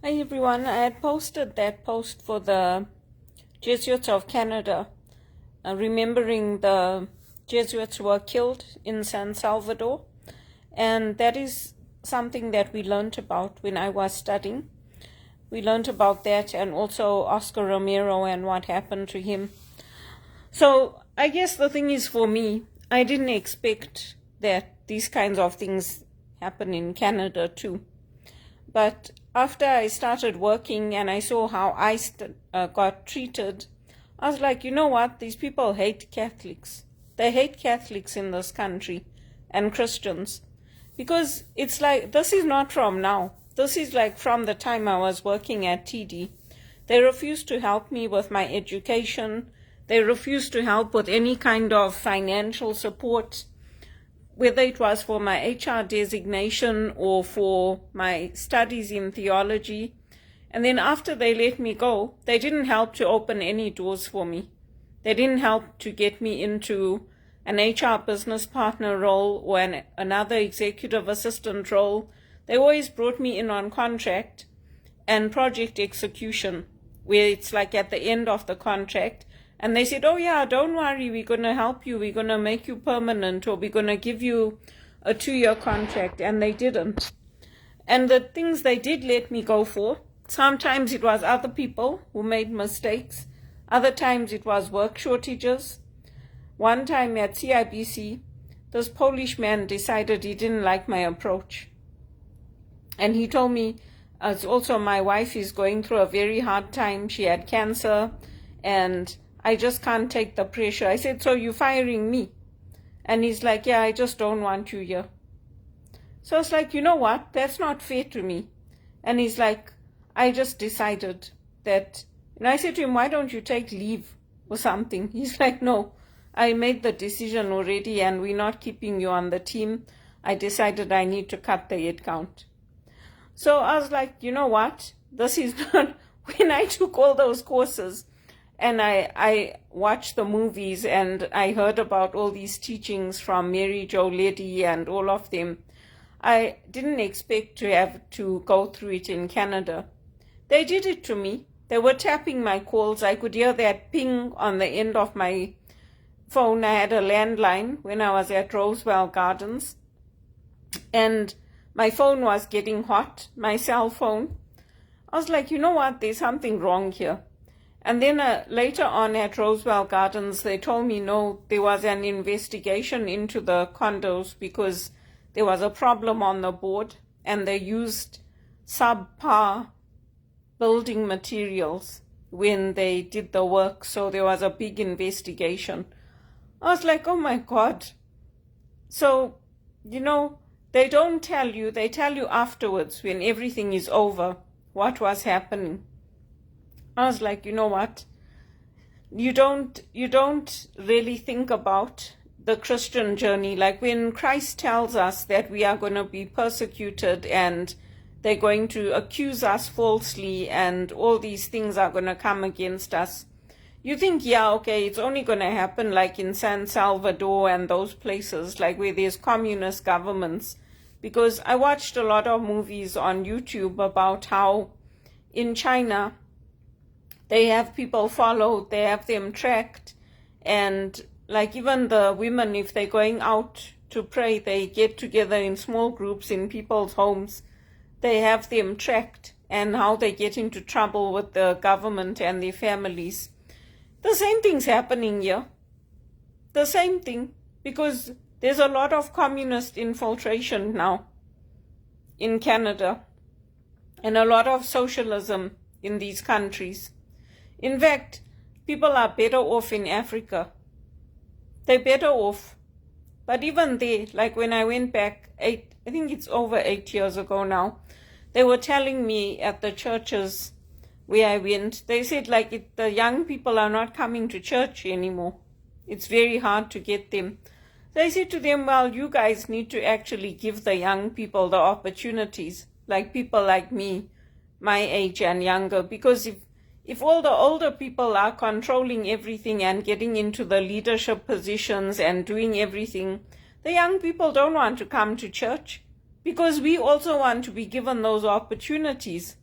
Hi everyone, I had posted that post for the Jesuits of Canada, remembering the Jesuits who were killed in San Salvador, and that is something that we learned about when I was studying. We learned about that and also Oscar Romero and what happened to him. So I guess the thing is, for me, I didn't expect that these kinds of things happen in Canada too. But after I started working and I saw how I got treated, I was like, you know what? These people hate Catholics. They hate Catholics in this country and Christians. Because it's like, this is not from now. This is like from the time I was working at TD. They refused to help me with my education. They refused to help with any kind of financial support, whether it was for my HR designation or for my studies in theology. And then after they let me go, they didn't help to open any doors for me. They didn't help to get me into an HR business partner role or another executive assistant role. They always brought me in on contract and project execution, where it's like at the end of the contract, and they said, oh yeah, don't worry, we're going to help you, we're going to make you permanent, or we're going to give you a 2-year contract, and they didn't. And the things they did let me go for, sometimes it was other people who made mistakes, other times it was work shortages. One time at CIBC, this Polish man decided he didn't like my approach. And he told me, also my wife is going through a very hard time, she had cancer, and I just can't take the pressure. I said, so you're firing me? And he's like, yeah, I just don't want you here. So I was like, you know what? That's not fair to me. And he's like, I just decided that, and I said to him, why don't you take leave or something? He's like, no, I made the decision already and we're not keeping you on the team. I decided I need to cut the head count. So I was like, you know what? This is not, when I took all those courses, and I watched the movies and I heard about all these teachings from Mary Jo Leddy and all of them, I didn't expect to have to go through it in Canada. They did it to me. They were tapping my calls. I could hear that ping on the end of my phone. I had a landline when I was at Rosewell Gardens. And my phone was getting hot, my cell phone. I was like, you know what? There's something wrong here. And then later on at Rosewell Gardens, they told me, no, there was an investigation into the condos because there was a problem on the board and they used subpar building materials when they did the work. So there was a big investigation. I was like, oh my God. So, you know, they don't tell you, they tell you afterwards when everything is over what was happening. I was like, you know what? You don't really think about the Christian journey. Like when Christ tells us that we are going to be persecuted and they're going to accuse us falsely and all these things are going to come against us. You think, yeah, okay, it's only going to happen like in San Salvador and those places, like where there's communist governments. Because I watched a lot of movies on YouTube about how in China, they have people followed, they have them tracked, and like even the women, if they're going out to pray, they get together in small groups in people's homes. They have them tracked and how they get into trouble with the government and their families. The same thing's happening here. The same thing, because there's a lot of communist infiltration now in Canada and a lot of socialism in these countries. In fact, people are better off in Africa. They're better off. But even there, like when I went back, I think it's over 8 years ago now, they were telling me at the churches where I went, they said like the young people are not coming to church anymore. It's very hard to get them. They said to them, well, you guys need to actually give the young people the opportunities, like people like me, my age and younger, because if all the older people are controlling everything and getting into the leadership positions and doing everything, the young people don't want to come to church because we also want to be given those opportunities.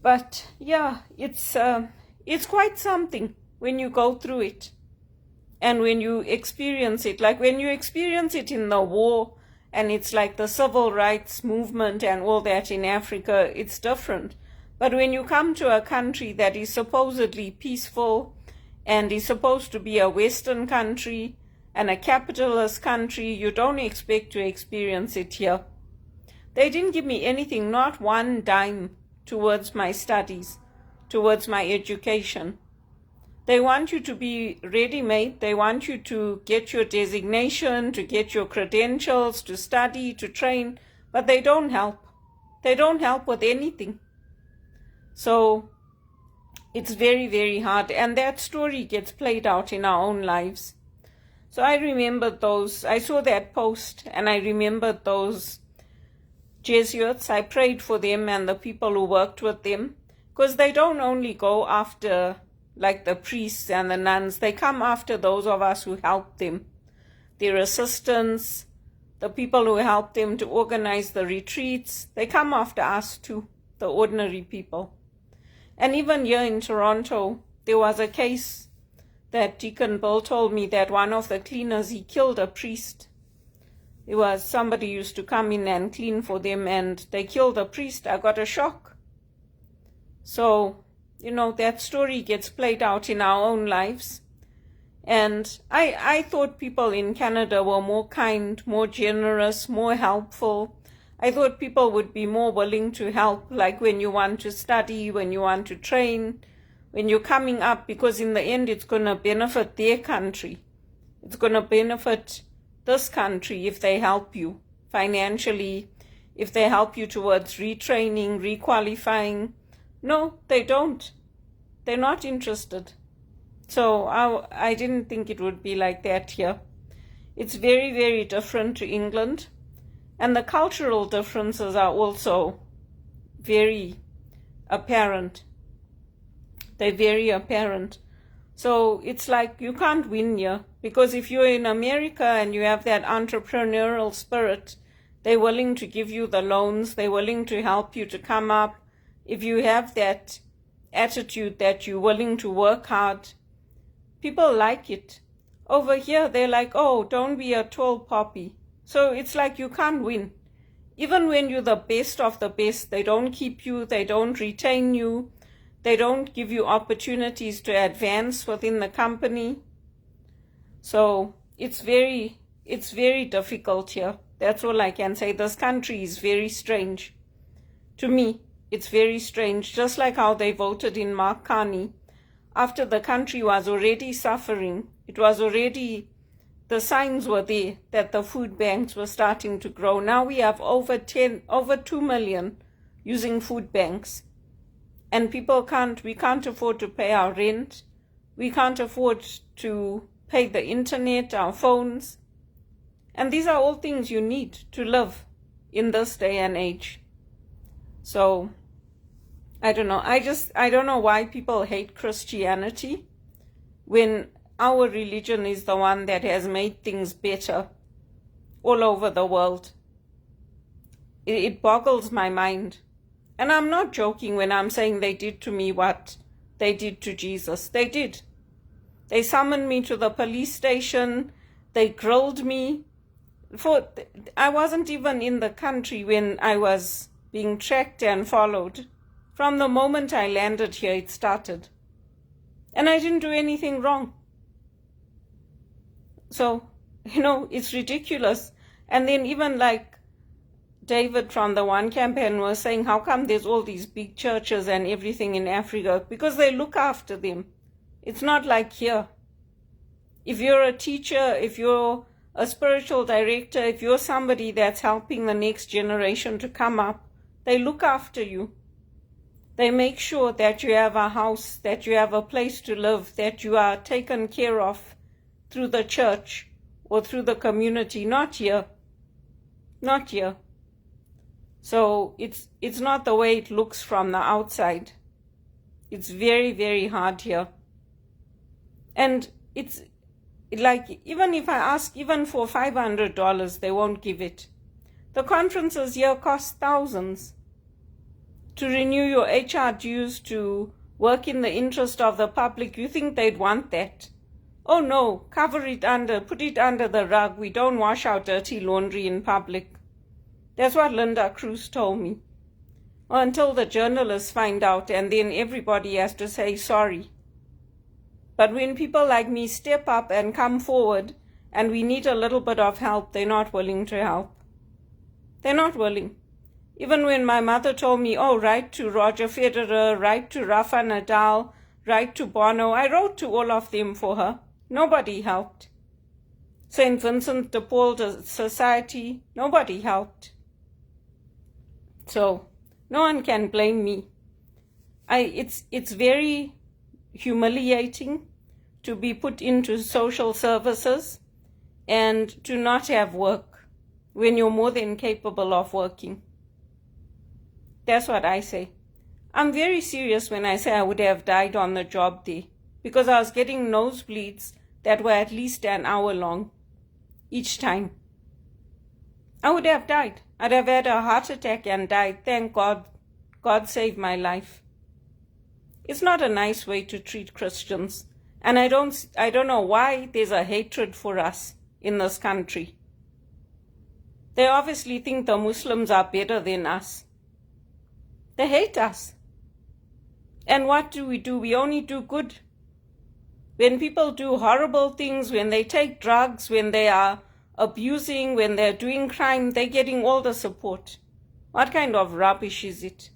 But yeah, it's quite something when you go through it and when you experience it. Like when you experience it in the war, and it's like the civil rights movement and all that in Africa, it's different. But when you come to a country that is supposedly peaceful and is supposed to be a Western country and a capitalist country, you don't expect to experience it here. They didn't give me anything, not one dime, towards my studies, towards my education. They want you to be ready-made. They want you to get your designation, to get your credentials, to study, to train, but they don't help. They don't help with anything. So it's very, very hard. And that story gets played out in our own lives. So I remembered those. I saw that post and I remembered those Jesuits. I prayed for them and the people who worked with them, because they don't only go after like the priests and the nuns, they come after those of us who help them, their assistants, the people who help them to organize the retreats. They come after us too, the ordinary people. And even here in Toronto, there was a case that Deacon Bill told me that one of the cleaners, he killed a priest. It was somebody used to come in and clean for them, and they killed a priest. I got a shock. So, that story gets played out in our own lives. And I thought people in Canada were more kind, more generous, more helpful. I thought people would be more willing to help, like when you want to study, when you want to train, when you're coming up, because in the end it's going to benefit their country. It's going to benefit this country if they help you financially, if they help you towards retraining, requalifying. No, they don't. They're not interested. So I didn't think it would be like that here. It's very, very different to England. And the cultural differences are also very apparent. They're very apparent. So it's like you can't win here, because if you're in America and you have that entrepreneurial spirit, they're willing to give you the loans, they're willing to help you to come up. If you have that attitude that you're willing to work hard, people like it. Over here, they're like, oh, don't be a tall poppy. So it's like you can't win. Even when you're the best of the best, they don't keep you, they don't retain you, they don't give you opportunities to advance within the company. So it's very difficult here. That's all I can say. This country is very strange. To me, it's very strange. Just like how they voted in Mark Carney. After the country was already suffering, the signs were there that the food banks were starting to grow. Now we have over 2 million using food banks. And we can't afford to pay our rent. We can't afford to pay the internet, our phones. And these are all things you need to live in this day and age. So, I don't know. I don't know why people hate Christianity when our religion is the one that has made things better all over the world. It boggles my mind. And I'm not joking when I'm saying they did to me what they did to Jesus. They did. They summoned me to the police station. They grilled me. I wasn't even in the country when I was being tracked and followed. From the moment I landed here, it started. And I didn't do anything wrong. So, it's ridiculous. And then even like David from the One Campaign was saying, how come there's all these big churches and everything in Africa? Because they look after them. It's not like here. If you're a teacher, if you're a spiritual director, if you're somebody that's helping the next generation to come up, they look after you. They make sure that you have a house, that you have a place to live, that you are taken care of through the church or through the community. Not here. Not here. So it's not the way it looks from the outside. It's very, very hard here. And it's like, even if I ask even for $500, they won't give it. The conferences here cost thousands to renew your HR dues, to work in the interest of the public, you think they'd want that? Oh no, cover it under, put it under the rug. We don't wash our dirty laundry in public. That's what Linda Cruz told me. Well, until the journalists find out, and then everybody has to say sorry. But when people like me step up and come forward and we need a little bit of help, they're not willing to help. They're not willing. Even when my mother told me, oh, write to Roger Federer, write to Rafa Nadal, write to Bono, I wrote to all of them for her. Nobody helped. St. Vincent de Paul Society, nobody helped. So no one can blame me. It's very humiliating to be put into social services and to not have work when you're more than capable of working. That's what I say. I'm very serious when I say I would have died on the job there, because I was getting nosebleeds that were at least an hour long each time. I would have died. I'd have had a heart attack and died. Thank God. God saved my life. It's not a nice way to treat Christians. And I don't know why there's a hatred for us in this country. They obviously think the Muslims are better than us. They hate us. And what do? We only do good. When people do horrible things, when they take drugs, when they are abusing, when they're doing crime, they're getting all the support. What kind of rubbish is it?